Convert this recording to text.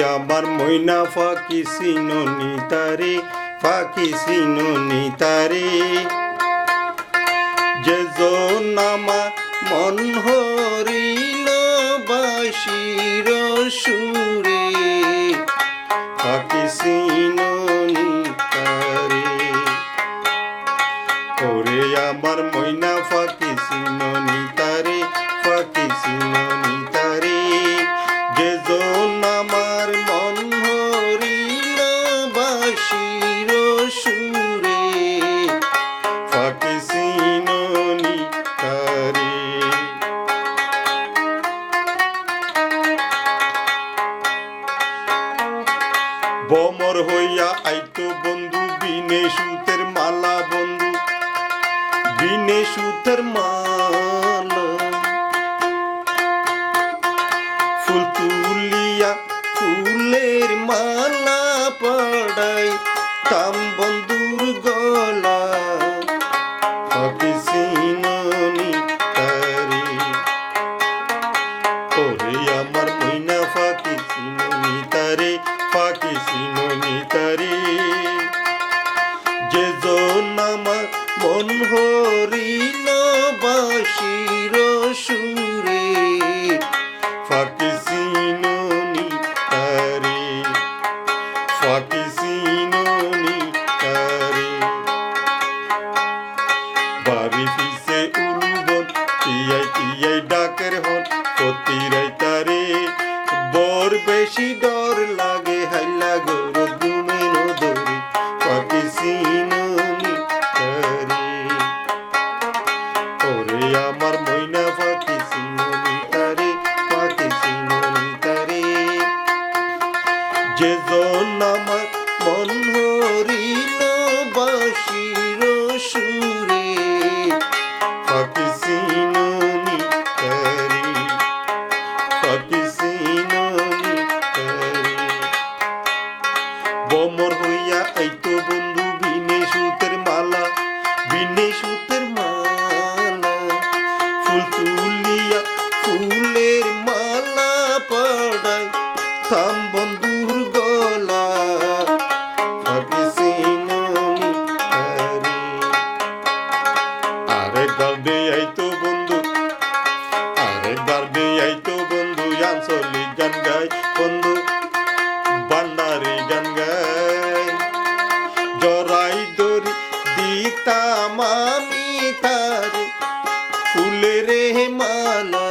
আমার ময়না ফাঁকি সিননি তারে, ফাঁকি সিননি তারে, যে জনামা মন হরিল বাঁশির সুরে, ফাঁকি সিননি তারে। ওরে আমার ময়না ফাঁকি সিননি তারে, ফাঁকি সিননি তারে, যে জনামার মন হরিল বাঁশির সুরে, ফাঁকি সিননি তারে। বমর হইয়া আইতো বন্ধু বিনে সুতের মালা, বন্ধু বিনে সুতের মালা, ফুল তুলিয়া ফুলের মালা পড়াই তাম বন্ধুর গলা, ফাঁকি সিননি তারে। ওরে আমার ময়না ফাঁকি সিননি তারে, ফাঁকি সিননি তারে, যে জনামা মন হরিল বাঁশির সুরে, ফাঁকি সিননি তারে, ফাঁকি সিননি তারে। বাড়ি পিছে উলুবন তিয়াই তিয়াই ডাকের হন পতিরাই তারে, বর বেশি ডর লাগে হাইলা গরু দুমে নদরি, ফাঁকি সিননি তারে। ওরে আমার ময়না ফাঁকি সিননি তারে, ফাঁকি সিননি তারে, যে জনামা মন হরিল বাঁশির সুরে, ফাঁকি সিননি তারে, ফাঁকি সিননি তারে। বমর হইয়া আইতো বন্ধু বিনে সুতের মালা, বিনে সুতের মালা, ফুল তুলিয়া ফুলের মালা পড়াই থাম বন্ধুর গলা, ফাঁকি সিননি তারে। আরেকবার বেয়াইতো বন্ধু, আরেকবার বেয়াইতো বন্ধু, আঞ্চলিক গান গাই বন্ধু, ভান্ডারি গান গাই, জরাই দড়ি দিতাম আমি তারে, ফুলের মালা